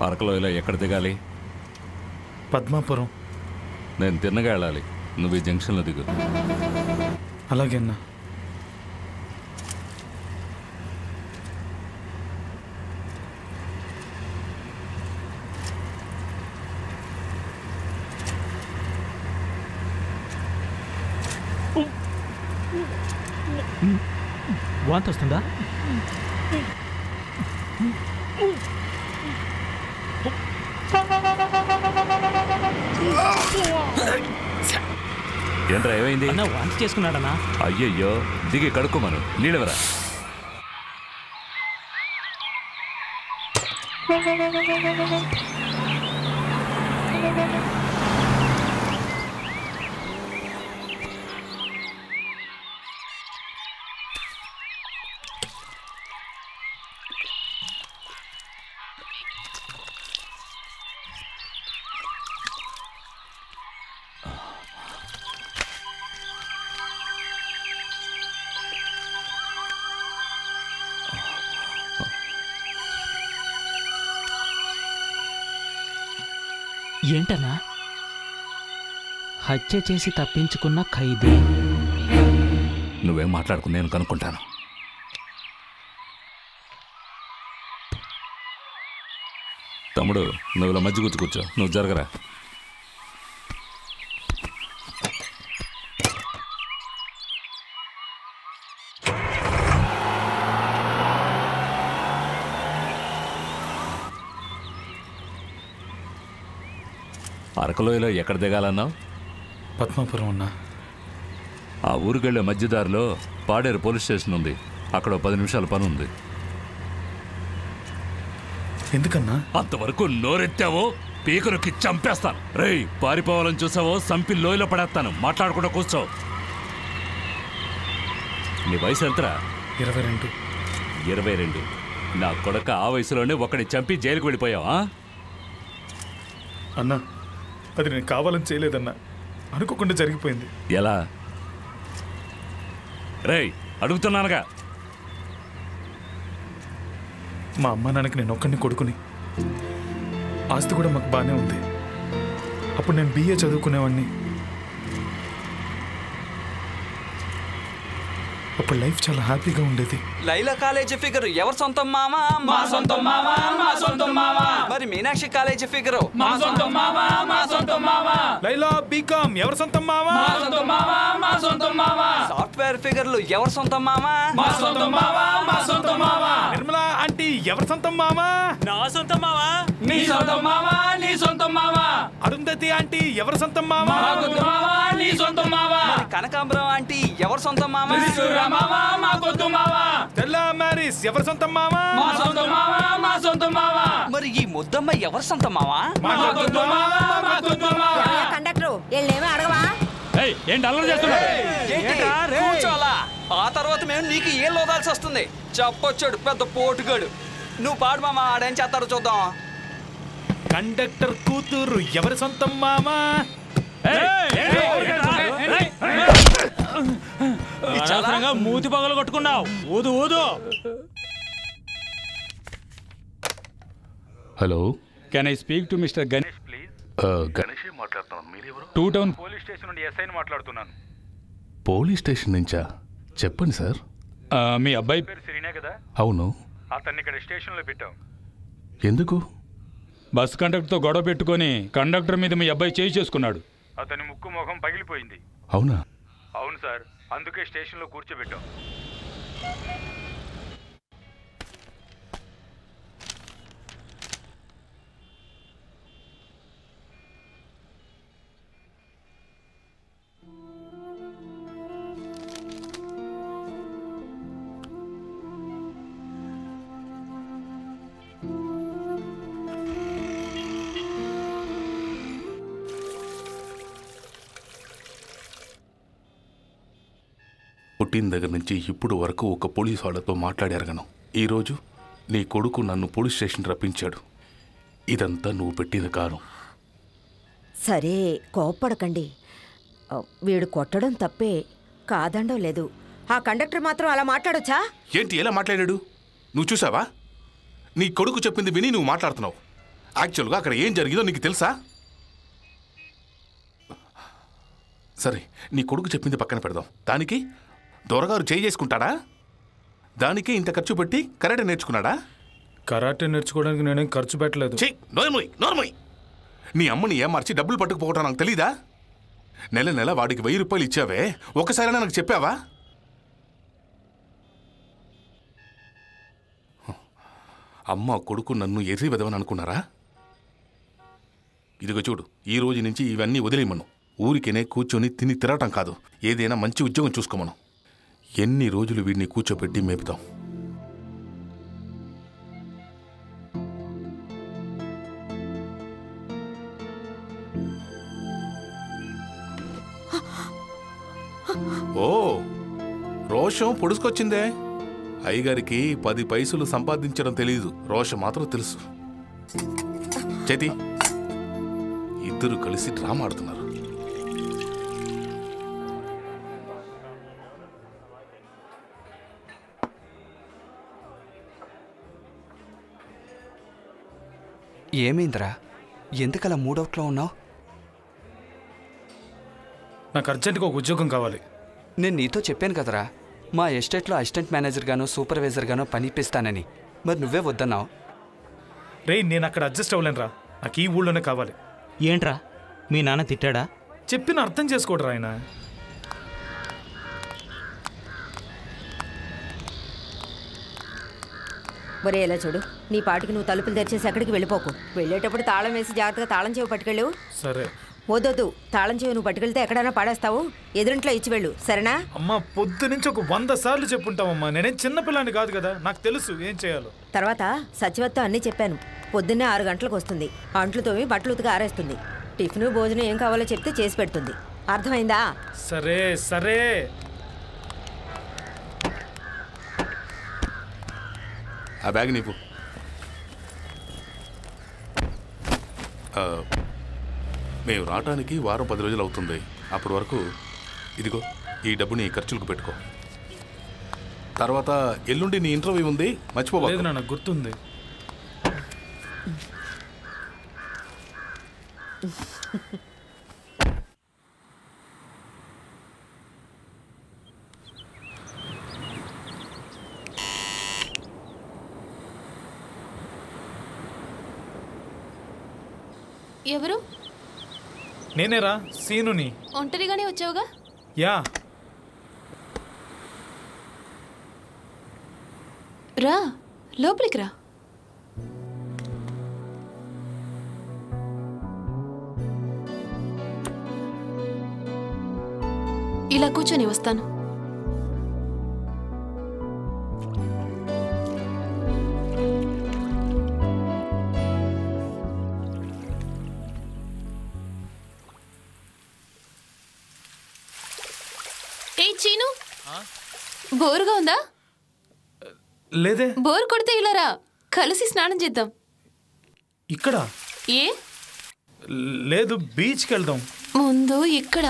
అరకులో ఇలా ఎక్కడ దిగాలి? పద్మాపురం. నేను తిన్నగా వెళ్ళాలి, నువ్వు ఈ జంక్షన్లో దిగు. అలాగే అన్నా. వాంతి వస్తుందా? ఏంట్రా ఏమైంది? అన్న వాంతి చేసుకున్నాడన్నా. అయ్యయ్యో, దిగి కడుక్కోమను, నీళ్ళవరా. ఏంటన్నా? హత్య చేసి తప్పించుకున్న ఖైదీ. నువ్వేం మాట్లాడుకు, నేను కనుక్కుంటాను. తమ్ముడు, నువ్వు ఇలా మధ్య కూర్చో, నువ్వు జరగరా. అరకులోయలో ఎక్కడ దిగాలన్నావు? పద్మాపురం అన్నా. ఆ ఊరికెళ్ళే మధ్యదారిలో పాడేరు పోలీస్ స్టేషన్ ఉంది, అక్కడ 10 నిమిషాల పని ఉంది. ఎందుకన్నా? అంతవరకు నోరెత్తావో పీకరుకి చంపేస్తాను. రేయ్, పారిపోవాలని చూసావో సంపి లోయలో పడేస్తాను. మాట్లాడకుండా కూర్చో. నీ వయసు ఎంతరా? 22. 22? నా కొడక, ఆ వయసులోనే ఒకడిని చంపి జైలుకు వెళ్ళిపోయావా? అన్నా, అది నేను కావాలని చేయలేదన్నా, అనుకోకుండా జరిగిపోయింది. ఎలా? రేయ్, అడుగుతున్నానుగా. మా అమ్మ నాన్నకి నేను ఒక్కడిని కొడుకుని, ఆస్తి కూడా మాకు బాగానే ఉంది. అప్పుడు నేను BA చదువుకునేవాడిని. అప్పుడు లైఫ్ చాలా హ్యాపీగా ఉండేది. లైలా కాలేజీ ఫిగర్ ఎవరు సొంతం మామా? మా సొంతం మామా, మా సొంతం మామా. మరి మీనాక్షి కాలేజీ ఫిగర్ మా సొంతం మామా, మా సొంతం మామా. లైలా బీకామ్ ఎవరు సొంతం మామా? మా సొంతం మామా, మా సొంతం మామా. సాఫ్ట్వేర్ ఫిగర్లు ఎవరు సొంతం మామా? మా సొంతం మామా, మా సొంతం మామా. నిర్మలా ఆంటీ ఎవరు సొంతం మామా? నా సొంతం మావా. నీ సొంతం మామా, నీ సొంతం మామా. అరుంధతి ఆంటీ ఎవరు సొంతం మామా? మా సొంతం మామా, నీ సొంతం మామా. కనకాంబరం ఆంటీ ఎవరు సొంతం మామా? మామా, మా సొంతం మామా. తెల్ల మ్యారీస్ ఎవరు సొంతం మామా? మా సొంతం మామా, మా సొంతం మామా. మరి ఈ ముద్దమ్మ ఎవరు సొంతం మామా? మా సొంతం మామా, మా సొంతం మామా. కండక్టర్ ఏళ్ళేమో అడగవా? ఏంటి అల్లరి చేస్తున్నావు? కూర్చోలా. ఆ తర్వాత మేము నీకు ఏం లోదాల్సి వస్తుంది. చెప్పొచ్చాడు పెద్ద పోటుగాడు. నువ్వు పాడు మామా, ఆడేం చేస్తారో చూద్దాం. కండక్టర్ కూతురు ఎవరు సొంతం మామా? మూతి పగలు కొట్టుకున్నావు. ఊదు ఊదు. Hello, can I speak to mister Ganesh please? Ganesh మాట్లాడుతున్నాను. మీరెవరు? 2 టౌన్ పోలీస్ స్టేషన్ నుండి ఎస్ఐని మాట్లాడుతున్నాను. పోలీస్ స్టేషన్ నుంచా? చెప్పండి సార్. మీ అబ్బాయి పేరు సిరీనే కదా? అవును. అతన్ని ఇక్కడ స్టేషన్లో పెట్టాం. ఎందుకు? బస్ కండక్టర్తో గొడవ పెట్టుకొని కండక్టర్ మీద మీ అబ్బాయి చేయి చేసుకున్నాడు. అతని ముక్కు ముఖం పగిలిపోయింది. అవునా? అవును సార్, అందుకే స్టేషన్లో కూర్చోబెట్టాం. పుట్టిన దగ్గర నుంచి ఇప్పుడు వరకు ఒక పోలీస్ వాళ్ళతో మాట్లాడారగను. ఈరోజు నీ కొడుకు నన్ను పోలీస్ స్టేషన్ రప్పించాడు. ఇదంతా నువ్వు పెట్టిన కారం. సరే, కోప్పడకండి. వీడు కొట్టడం తప్పే, కాదండం లేదు. ఆ కండక్టర్ మాత్రం అలా మాట్లాడొచ్చా? ఏంటి ఎలా మాట్లాడాడు? నువ్వు చూసావా? నీ కొడుకు చెప్పింది విని నువ్వు మాట్లాడుతున్నావు. యాక్చువల్గా అక్కడ ఏం జరిగిందో నీకు తెలుసా? సరే, నీ కొడుకు చెప్పింది పక్కన పెడదాం. దానికి దొరగారు చేయి చేసుకుంటాడా? దానికి ఇంత ఖర్చు పెట్టి కరాటే నేర్చుకున్నాడా? కరాటే నేర్చుకోవడానికి నేనేం ఖర్చు పెట్టలేదు. నోర్మోయ్. నీ అమ్మని ఏమార్చి డబ్బులు పట్టుకుపోవటం నాకు తెలీదా? నెల నెల వాడికి 1000 రూపాయలు ఇచ్చావే, ఒకసారైనా నాకు చెప్పావా? అమ్మ కొడుకు నన్ను ఎర్రి వెదవని అనుకున్నారా? ఇదిగో చూడు, ఈ రోజు నుంచి ఇవన్నీ వదిలేయమను. ఊరికేనే కూర్చొని తిని తిరగటం కాదు, ఏదైనా మంచి ఉద్యోగం చూసుకోమను. ఎన్ని రోజులు వీడిని కూర్చోపెట్టి మేపుతాం? ఓ, రోషం పొడుచుకొచ్చిందే. అయ్యగారికి 10 పైసలు సంపాదించడం తెలీదు, రోషం మాత్రం తెలుసు. చేతి, ఇద్దరు కలిసి డ్రామా ఆడుతున్నారు. ఏమైందిరా? ఎందుకలా మూడౌట్లో ఉన్నావు? నాకు అర్జెంటుగా ఒక ఉద్యోగం కావాలి. నేను నీతో చెప్పాను కదరా, మా ఎస్టేట్లో అసిస్టెంట్ మేనేజర్ గానో సూపర్వైజర్ గానో పని ఇప్పిస్తానని. మరి నువ్వే వద్దన్నావు. నేను అక్కడ అడ్జస్ట్ అవ్వలేనురా, నాకు ఈ ఊళ్ళోనే కావాలి. ఏంట్రా మీ నాన్న తిట్టాడా? చెప్పిన అర్థం చేసుకోడరా ఆయన. ఒరే ఎలా చూడు, నీ పాటికి నువ్వు తలుపులు తెరిచేసి ఎక్కడికి వెళ్ళిపోకు. వెళ్ళేటప్పుడు తాళం వేసి జాగ్రత్తగా తాళం చెవి పట్టుకెళ్ళు. సరే. వద్దొద్దు, తాళం చెవి నువ్వు పట్టుకెళ్తే ఎక్కడైనా పడేస్తావు. ఎదురింట్లో ఇచ్చి వెళ్ళు, సరేనా? అమ్మ, పొద్దు నుంచి ఒక 100 సార్లు చెప్పుంటామమ్మా. నేనేం చిన్నపిల్లాన్ని కాదు కదా, నాకు తెలుసు ఏం చేయాలో. తర్వాత సచివత్వం అన్నీ చెప్పాను. పొద్దున్నే 6 గంటలకు వస్తుంది. అంట్లు తోమి బట్టలు ఉతికి ఆరేస్తుంది. టిఫిన్ భోజనం ఏం కావాలో చెప్తే చేసి పెడుతుంది. అర్థమైందా? సరే సరే. ఆ బ్యాగ్ నీకు. మేము రావటానికి వారం 10 రోజులు అవుతుంది. అప్పటి వరకు ఇదిగో ఈ డబ్బుని ఖర్చులకు పెట్టుకో. తర్వాత ఎల్లుండి నీ ఇంటర్వ్యూ ఉంది, మర్చిపోలేదు. నాకు గుర్తుంది. ఎవరు? నేనేరా, సీనుని. ఒంటరిగానే వచ్చావుగా? యా. రా, లోపలికి రా. ఇలా కూర్చొని వస్తాను. చీను, బోరుగా ఉందా? లేదే. బోరు కొడితే ఇలా రా, కలిసి స్నానం చేద్దాం. ఇక్కడ? ఏ లేదు, బీచ్కి వెళ్దాం. ముందు ఇక్కడ.